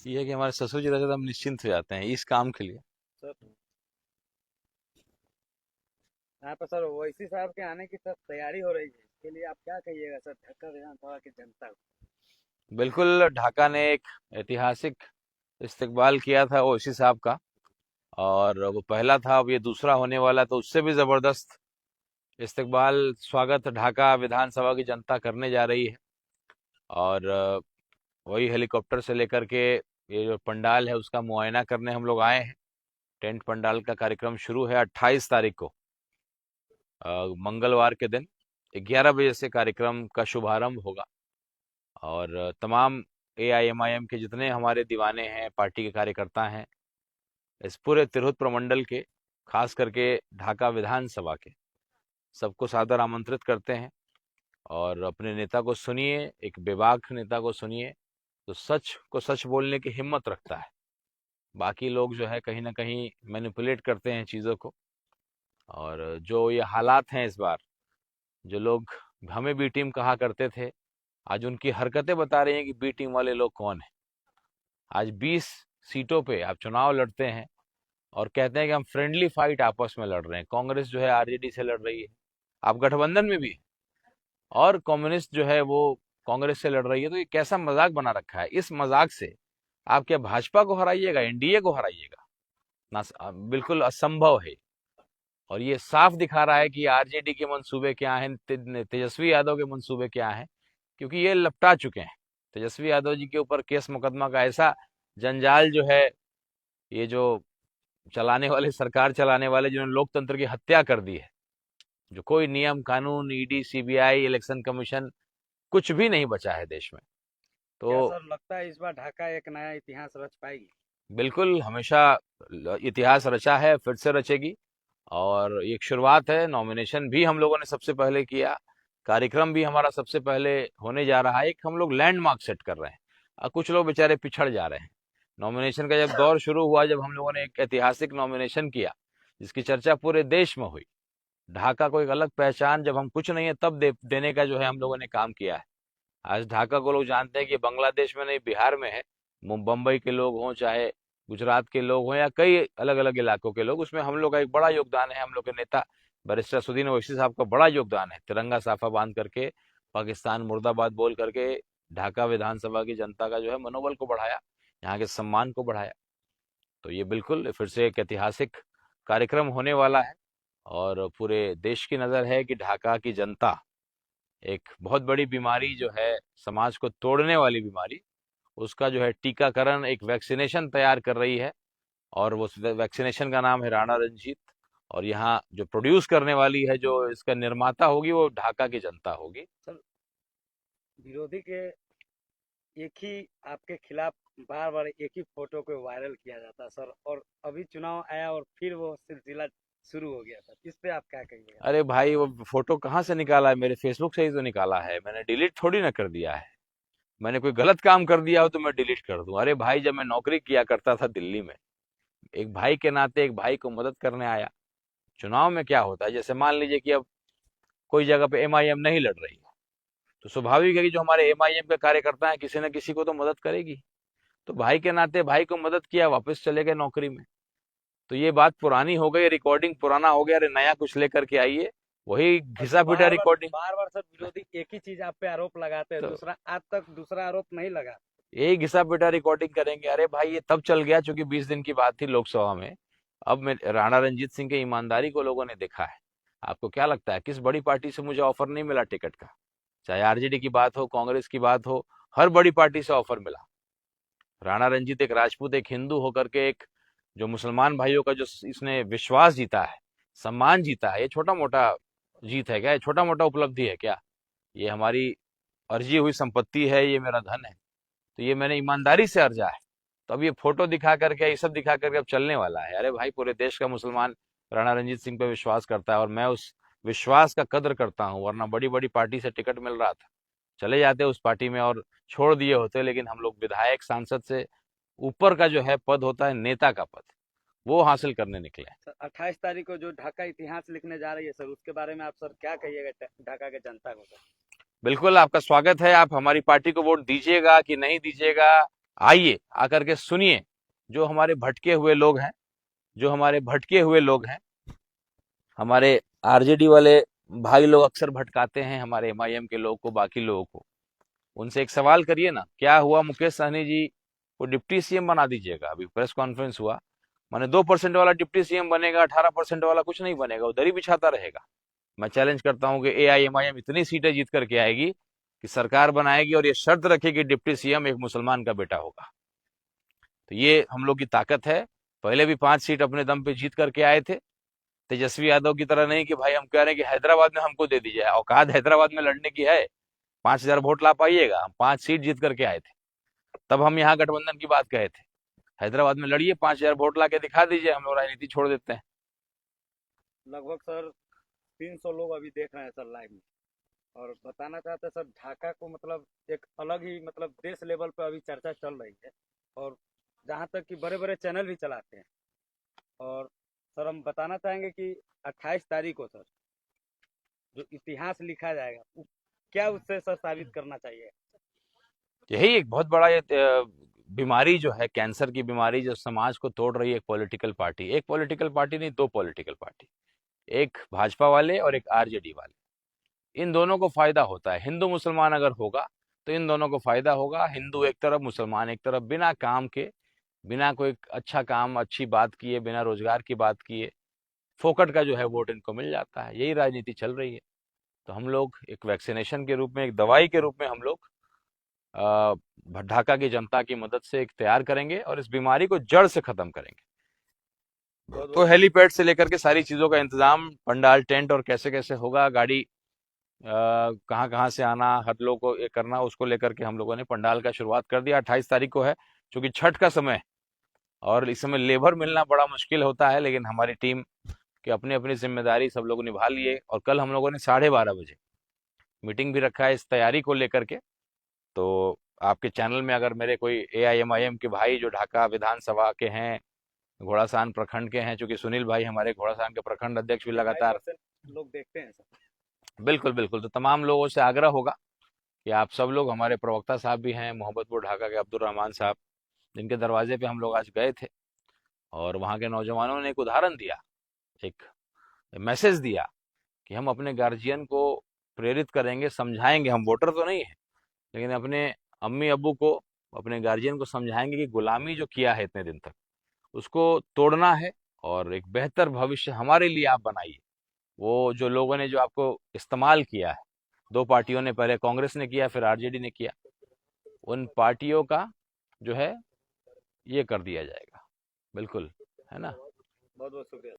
ये है कि हमारे ससुर जी रहते तो हम निश्चिंत हो जाते हैं इस काम के लिए। सर यहाँ पर सर ओवैसी साहब के आने की सर तैयारी हो रही है, इसके लिए आप क्या कहिएगा सर ढक्का विधानसभा की जनता को? बिल्कुल, ढाका ने एक ऐतिहासिक इस्तकबाल किया था ओवैसी साहब का। और वो पहला था, अब ये दूसरा होने वाला, तो उससे भी जबरदस्त इस्तकबाल स्वागत ढाका विधानसभा की जनता करने जा रही है। और वही हेलीकॉप्टर से लेकर के ये जो पंडाल है उसका मुआयना करने हम लोग आए हैं। टेंट पंडाल का कार्यक्रम शुरू है 28 तारीख को, मंगलवार के दिन 11 बजे से कार्यक्रम का शुभारंभ होगा। और तमाम एआईएमआईएम के जितने हमारे दीवाने हैं, पार्टी के कार्यकर्ता हैं, इस पूरे तिरहुत प्रमंडल के, खास करके ढाका विधानसभा के, सबको सादर आमंत्रित करते हैं। और अपने नेता को सुनिए, एक बेबाक नेता को सुनिए, तो सच को सच बोलने की हिम्मत रखता है। बाकी लोग जो है कहीं ना कहीं मैनिपुलेट करते हैं चीज़ों को। और जो ये हालात हैं इस बार, जो लोग हमें बी टीम कहा करते थे, आज उनकी हरकतें बता रही हैं कि बी टीम वाले लोग कौन हैं। आज 20 सीटों पे आप चुनाव लड़ते हैं और कहते हैं कि हम फ्रेंडली फाइट आपस में लड़ रहे हैं। कांग्रेस जो है आरजेडी से लड़ रही है, आप गठबंधन में भी हैं, और कम्युनिस्ट जो है वो कांग्रेस से लड़ रही है। तो ये कैसा मजाक बना रखा है? इस मजाक से आप क्या भाजपा को हराइएगा, एनडीए को हराइएगा? ना, बिल्कुल असंभव है। और ये साफ दिखा रहा है कि आरजेडी के मंसूबे क्या हैं, तेजस्वी यादव के मंसूबे क्या हैं। क्योंकि ये लपटा चुके हैं, तेजस्वी यादव जी के ऊपर केस मुकदमा का ऐसा जंजाल जो है, ये जो चलाने वाले, सरकार चलाने वाले, जिन्होंने लोकतंत्र की हत्या कर दी है, जो कोई नियम कानून, ईडी, सीबीआई, इलेक्शन कमीशन, कुछ भी नहीं बचा है देश में। तो क्या सर लगता है इस बार ढाका एक नया इतिहास रच पाएगी? बिल्कुल, हमेशा इतिहास रचा है, फिर से रचेगी। और एक शुरुआत है, नॉमिनेशन भी हम लोगों ने सबसे पहले किया, कार्यक्रम भी हमारा सबसे पहले होने जा रहा है। एक हम लोग लैंडमार्क सेट कर रहे हैं। कुछ लोग बेचारे पिछड़ जा रहे हैं। नॉमिनेशन का जब दौर शुरू हुआ, जब हम लोगों ने एक ऐतिहासिक नॉमिनेशन किया जिसकी चर्चा पूरे देश में हुई, ढाका को एक अलग पहचान, जब हम कुछ नहीं है तब देने का जो है हम लोगों ने काम किया है। आज ढाका को लोग जानते हैं कि बांग्लादेश में नहीं, बिहार में है। बम्बई के लोग हों, चाहे गुजरात के लोग हों, या कई अलग अलग इलाकों के लोग, उसमें हम लोग का एक बड़ा योगदान है। हम लोग के नेता बैरिस्टर सुदीन ओवैसी साहब का बड़ा योगदान है, तिरंगा साफा बांध करके, पाकिस्तान मुर्दाबाद बोल करके ढाका विधानसभा की जनता का जो है मनोबल को बढ़ाया, यहाँ के सम्मान को बढ़ाया। तो ये बिल्कुल फिर से एक ऐतिहासिक कार्यक्रम होने वाला है। और पूरे देश की नज़र है कि ढाका की जनता एक बहुत बड़ी बीमारी जो है, समाज को तोड़ने वाली बीमारी, उसका जो है टीकाकरण, एक वैक्सीनेशन तैयार कर रही है। और वो वैक्सीनेशन का नाम है राणा रंजीत। और यहाँ जो प्रोड्यूस करने वाली है, जो इसका निर्माता होगी, वो ढाका की जनता होगी। सर विरोधी के एक ही आपके खिलाफ बार बार एक ही फोटो को वायरल किया जाता है सर, और अभी चुनाव आया और फिर वो सिलसिला शुरू हो गया सर, इस पे आप क्या कहिएगा? अरे भाई, वो फोटो कहाँ से निकाला है? मेरे फेसबुक से ही तो निकाला है, मैंने डिलीट थोड़ी ना कर दिया है। मैंने कोई गलत काम कर दिया हो तो मैं डिलीट कर दूं? अरे भाई, जब मैं नौकरी किया करता था दिल्ली में, एक भाई के नाते एक भाई को मदद करने आया। चुनाव में क्या होता है, जैसे मान लीजिए कि अब कोई जगह पे एमआईएम नहीं लड़ रही है, तो स्वाभाविक है कि जो हमारे एमआईएम के कार्यकर्ता हैं, किसी न किसी को तो मदद करेगी। तो भाई के नाते भाई को मदद किया, वापस चले गए नौकरी में। तो ये बात पुरानी हो गई, रिकॉर्डिंग पुराना हो गया। अरे नया कुछ लेकर के आइए, वही और सर घिसा पिटा रिकॉर्डिंग। बार बार सर विरोधी एक ही चीज आप पे आरोप लगाते हैं, तो दूसरा आज तक दूसरा आरोप नहीं लगा। यही घिसा पिटा रिकॉर्डिंग करेंगे? अरे भाई, ये तब चल गया चूंकि 20 दिन की बात थी लोकसभा में। अब मैं राणा रंजीत सिंह के ईमानदारी को लोगों ने देखा है। आपको क्या लगता है किस बड़ी पार्टी से मुझे ऑफर नहीं मिला टिकट का? चाहे आरजेडी की बात हो, कांग्रेस की बात हो, हर बड़ी पार्टी से ऑफर मिला। राणा रंजीत एक राजपूत, एक हिंदू होकर के, एक जो मुसलमान भाइयों का जो इसने विश्वास जीता है, सम्मान जीता है, ये छोटा मोटा जीत है क्या? ये छोटा मोटा उपलब्धि है क्या? ये हमारी अर्जी हुई संपत्ति है, ये मेरा धन है। तो ये मैंने ईमानदारी से अर्जा है। तो अब ये फोटो दिखा करके, ये सब दिखा करके अब चलने वाला है? अरे भाई, पूरे देश का मुसलमान राणा रंजीत सिंह पे विश्वास करता है, और मैं उस विश्वास का कद्र करता हूँ। वरना बड़ी बड़ी पार्टी से टिकट मिल रहा था, चले जाते उस पार्टी में और छोड़ दिए होते। लेकिन हम लोग विधायक, सांसद से ऊपर का जो है पद होता है, नेता का पद, वो हासिल करने निकले हैं। सर 28 तारीख को जो ढाका इतिहास लिखने जा रही है सर, उसके बारे में आप सर क्या कहिएगा ढाका के जनता को सर? बिल्कुल, आपका स्वागत है। आप हमारी पार्टी को वोट दीजिएगा कि नहीं दीजिएगा, आइए आकर के सुनिए, जो हमारे भटके हुए लोग हैं, जो हमारे भटके हुए लोग हैं, हमारे आरजेडी वाले भाई लोग अक्सर भटकाते हैं हमारे एमआईएम के लोग को, बाकी लोगों को। उनसे एक सवाल करिए ना, क्या हुआ मुकेश सहनी जी को डिप्टी सीएम बना दीजिएगा। अभी प्रेस कॉन्फ्रेंस हुआ, माने 2% वाला डिप्टी सीएम बनेगा, 18% वाला कुछ नहीं बनेगा, उधर ही बिछाता रहेगा। मैं चैलेंज करता हूं कि एआईएमआईएम इतनी सीटें जीत करके आएगी कि सरकार बनाएगी और ये शर्त रखेगी डिप्टी सीएम एक मुसलमान का बेटा होगा। तो ये हम लोग की ताकत है। पहले भी 5 सीट अपने दम पे जीत करके आए थे। तेजस्वी यादव की तरह नहीं कि भाई हम कह रहे हैं कि हैदराबाद में हमको दे दीजिए, औकात हैदराबाद में लड़ने की है, 5,000 वोट ला पाइएगा। हम 5 सीट जीत करके आए थे, तब हम यहाँ गठबंधन की बात कहे थे। हैदराबाद में लड़िए, 5,000 वोट ला के दिखा दीजिए, हम लोग राजनीति छोड़ देते हैं। लगभग सर 300 लोग अभी देख रहे हैं सर लाइव में। और बताना चाहते हैं सर, ढाका को मतलब एक अलग ही मतलब देश लेवल पर अभी चर्चा चल रही है। और जहाँ तक कि बड़े बड़े चैनल भी चलाते हैं। और सर हम बताना चाहेंगे कि 28 तारीख को सर जो इतिहास लिखा जाएगा, क्या उससे सर साबित करना चाहिए? यही एक बहुत बड़ा ये बीमारी जो है, कैंसर की बीमारी जो समाज को तोड़ रही है, एक पॉलिटिकल पार्टी, एक पॉलिटिकल पार्टी नहीं, 2 पॉलिटिकल पार्टी, एक भाजपा वाले और एक आरजेडी वाले। इन दोनों को फायदा होता है। हिंदू मुसलमान अगर होगा तो इन दोनों को फायदा होगा। हिंदू एक तरफ, मुसलमान एक तरफ, बिना काम के, बिना कोई अच्छा काम, अच्छी बात किए, बिना रोजगार की बात किए, फोकट का जो है वोट इनको मिल जाता है। यही राजनीति चल रही है। तो हम लोग एक वैक्सीनेशन के रूप में, एक दवाई के रूप में हम लोग अ, ढाका की जनता की मदद से एक तैयार करेंगे और इस बीमारी को जड़ से खत्म करेंगे। बहुत तो बहुत हेलीपैड से लेकर के सारी चीजों का इंतजाम, पंडाल, टेंट और कैसे कैसे होगा, गाड़ी कहाँ कहाँ से आना, हर लोग को ये करना, उसको लेकर के हम लोगों ने पंडाल का शुरुआत कर दिया। 28 तारीख को है, क्योंकि छठ का समय है और इस समय लेबर मिलना बड़ा मुश्किल होता है, लेकिन हमारी टीम की अपनी अपनी जिम्मेदारी सब लोग निभा लिए। और कल हम लोगों ने 12:30 बजे मीटिंग भी रखा है इस तैयारी को लेकर के। तो आपके चैनल में अगर मेरे कोई एआईएमआईएम के भाई जो ढाका विधानसभा के हैं, घोड़ासान प्रखंड के हैं, चूंकि सुनील भाई हमारे घोड़ासान के प्रखंड अध्यक्ष भी लगातार, 25% लोग देखते हैं सर। बिल्कुल बिल्कुल, तो तमाम लोगों से आग्रह होगा कि आप सब लोग, हमारे प्रवक्ता साहब भी हैं मोहम्मदपुर ढाका के अब्दुल रहमान साहब, जिनके दरवाजे पे हम लोग आज गए थे, और वहाँ के नौजवानों ने एक उदाहरण दिया, एक मैसेज दिया कि हम अपने गार्जियन को प्रेरित करेंगे, समझाएंगे। हम वोटर तो नहीं है, लेकिन अपने अम्मी अब्बू को, अपने गार्जियन को समझाएंगे कि गुलामी जो किया है इतने दिन तक, उसको तोड़ना है और एक बेहतर भविष्य हमारे लिए आप बनाइए। वो जो लोगों ने जो आपको इस्तेमाल किया है, 2 पार्टियों ने, पहले कांग्रेस ने किया, फिर आरजेडी ने किया, उन पार्टियों का जो है ये कर दिया जाएगा। बिल्कुल, है ना। बहुत बहुत शुक्रिया।